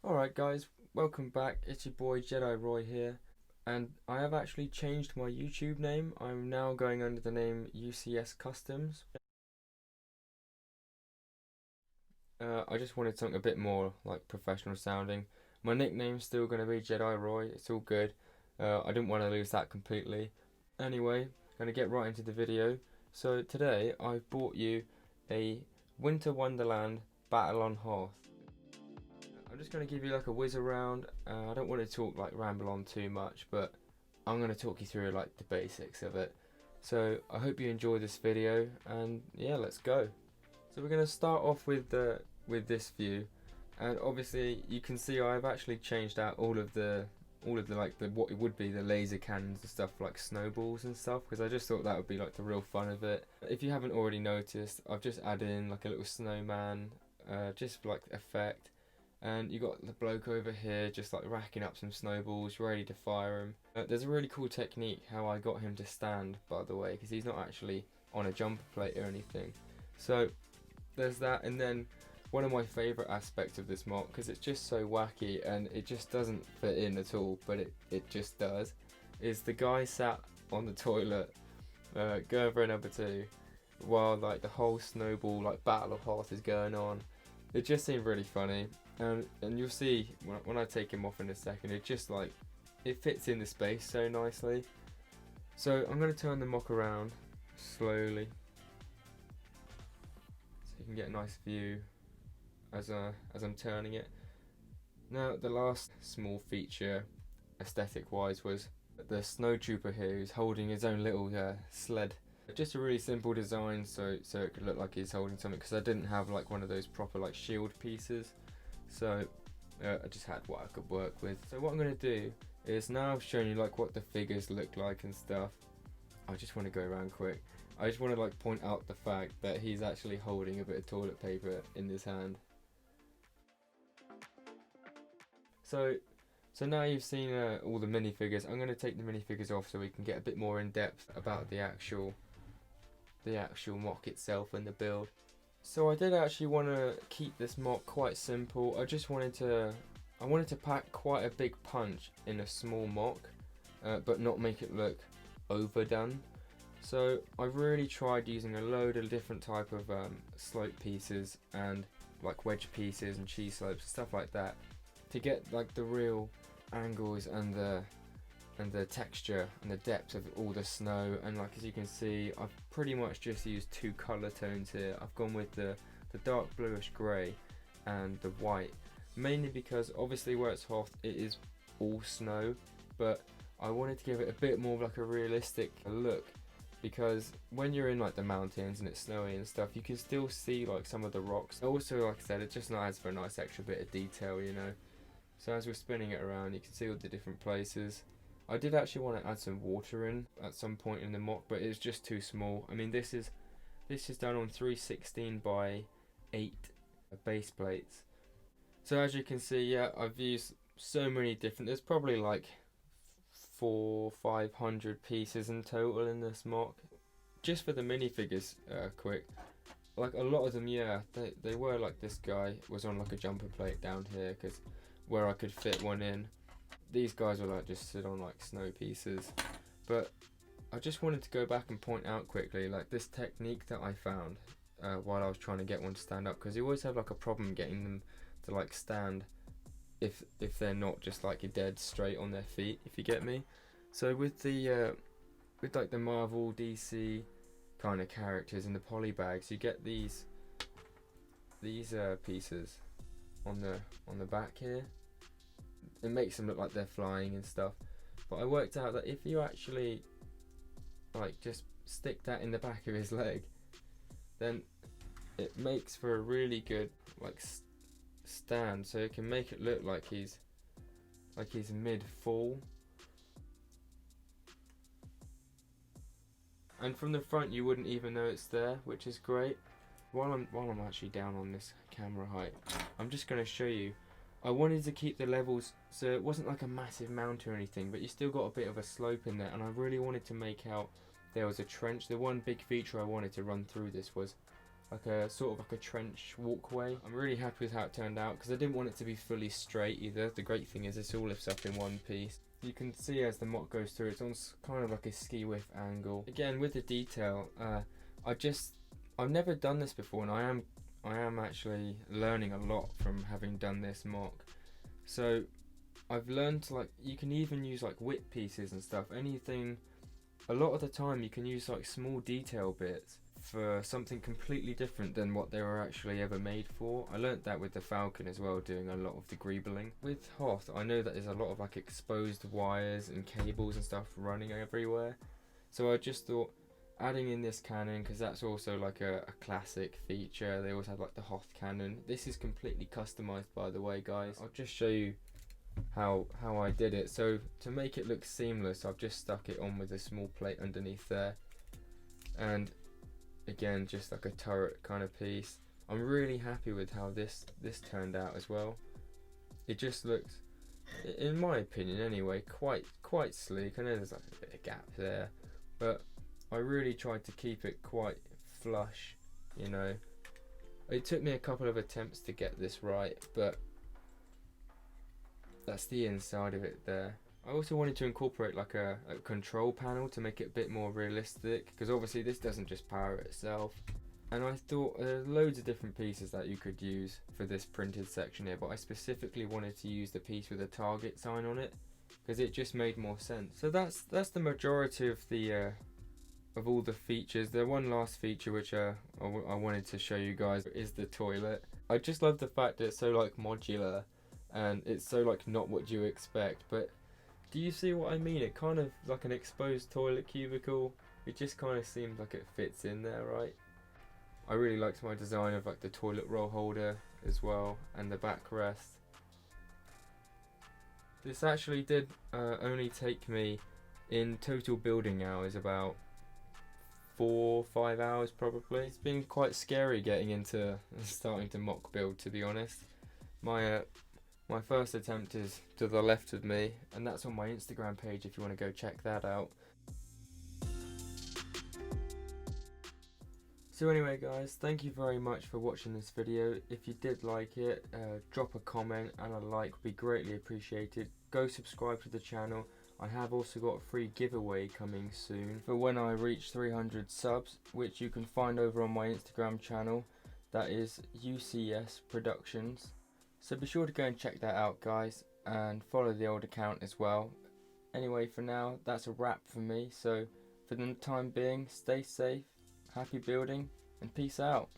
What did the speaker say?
Alright guys, welcome back. It's your boy Jedi Roy here, and I have actually changed my YouTube name. I'm now going under the name UCS Customs. I just wanted something a bit more like professional sounding. My nickname's still going to be Jedi Roy, it's all good. I didn't want to lose that completely. Anyway, going to get right into the video. So today I've bought you a Winter Wonderland Battle on Hoth. I'm just going to give you like a whiz around. I don't want to talk like ramble on too much, but I'm going to talk you through like the basics of it. So I hope you enjoy this video, and yeah, let's go. So we're going to start off with this view, and obviously you can see I've actually changed out all of the what it would be the laser cannons and stuff, like snowballs and stuff, because I just thought that would be like the real fun of it. If you haven't already noticed, I've just added in like a little snowman, just for like effect. And you got the bloke over here just like racking up some snowballs, ready to fire them. There's a really cool technique how I got him to stand, by the way, because he's not actually on a jumper plate or anything. So there's that, and then one of my favourite aspects of this mock, because it's just so wacky and it just doesn't fit in at all, but it just does, is the guy sat on the toilet, Gerber number 2, while like the whole snowball like Battle of Hoth is going on. It just seemed really funny. And you'll see when I take him off in a second, it just like, it fits in the space so nicely. So I'm going to turn the mock around slowly, so you can get a nice view as I'm turning it. Now the last small feature, aesthetic wise, was the snow trooper here who's holding his own little sled. Just a really simple design, so it could look like he's holding something, because I didn't have like one of those proper like shield pieces. So I just had what I could work with. So what I'm going to do is, now I've shown you like what the figures look like and stuff, I just want to go around quick. I just want to like point out the fact that he's actually holding a bit of toilet paper in his hand. So now you've seen all the minifigures. I'm going to take the minifigures off so we can get a bit more in depth about the actual mock itself and the build. So I did actually want to keep this mock quite simple. I just wanted to pack quite a big punch in a small mock, but not make it look overdone. So I really tried using a load of different type of slope pieces and like wedge pieces and cheese slopes and stuff like that, to get like the real angles and the texture and the depth of all the snow. And like, as you can see, I've pretty much just used 2 colour tones here. I've gone with the dark bluish grey and the white, mainly because obviously where it's Hoth it is all snow, but I wanted to give it a bit more of like a realistic look, because when you're in like the mountains and it's snowy and stuff, you can still see like some of the rocks. Also, like I said, it just adds for a nice extra bit of detail, you know. So as we're spinning it around, you can see all the different places. I did actually want to add some water in at some point in the mock, but it's just too small. I mean, this is done on 316 by 8 base plates. So as you can see, yeah, I've used so many different, there's probably like 400-500 pieces in total in this mock. Just for the minifigures, quick, like a lot of them, yeah, they were like, this guy was on like a jumper plate down here, because where I could fit one in. These guys were like just sit on like snow pieces. But I just wanted to go back and point out quickly like this technique that I found while I was trying to get one to stand up, because you always have like a problem getting them to like stand if they're not just like dead straight on their feet, if you get me. So with the with like the Marvel, DC kind of characters in the poly bags, you get these pieces on the back here. It makes them look like they're flying and stuff, but I worked out that if you actually like just stick that in the back of his leg, then it makes for a really good like stand, so it can make it look like he's mid-fall. And from the front you wouldn't even know it's there, which is great. While I'm actually down on this camera height, I'm just going to show you. I wanted to keep the levels so it wasn't like a massive mountain or anything, but you still got a bit of a slope in there, and I really wanted to make out there was a trench. The one big feature I wanted to run through this was like a sort of like a trench walkway. I'm really happy with how it turned out because I didn't want it to be fully straight either. The great thing is this all lifts up in one piece. You can see as the mock goes through, it's on kind of like a ski whiff angle. Again, with the detail, I've never done this before, and I am actually learning a lot from having done this mock. So I've learned like you can even use like whip pieces and stuff. Anything. A lot of the time you can use like small detail bits for something completely different than what they were actually ever made for. I learnt that with the Falcon as well, doing a lot of the greebling. With Hoth, I know that there's a lot of like exposed wires and cables and stuff running everywhere. So I just thought adding in this cannon, because that's also like a classic feature. They always have like the Hoth cannon. This is completely customized, by the way, guys. I'll just show you how I did it. So to make it look seamless, I've just stuck it on with a small plate underneath there, and again just like a turret kind of piece. I'm really happy with how this turned out as well. It just looks, in my opinion anyway, quite sleek. I know there's like a bit of gap there, but I really tried to keep it quite flush, you know. It took me a couple of attempts to get this right, but that's the inside of it there. I also wanted to incorporate like a control panel to make it a bit more realistic, because obviously this doesn't just power itself. And I thought there's loads of different pieces that you could use for this printed section here, but I specifically wanted to use the piece with a target sign on it because it just made more sense. So that's the majority of the of all the features. The one last feature which I wanted to show you guys is the toilet. I just love the fact that it's so like modular and it's so like not what you expect, but do you see what I mean? It kind of like an exposed toilet cubicle. It just kind of seems like it fits in there, right? I really liked my design of like the toilet roll holder as well, and the backrest. This actually did only take me, in total building hours, about 4 or 5 hours probably. It's been quite scary getting into starting to mock build, to be honest. My first attempt is to the left of me, and that's on my Instagram page if you want to go check that out. So anyway guys, thank you very much for watching this video. If you did like it, drop a comment and a like would be greatly appreciated. Go subscribe to the channel. I have also got a free giveaway coming soon for when I reach 300 subs, which you can find over on my Instagram channel. That is UCS Productions. So be sure to go and check that out, guys, and follow the old account as well. Anyway, for now, that's a wrap for me. So for the time being, stay safe, happy building, and peace out.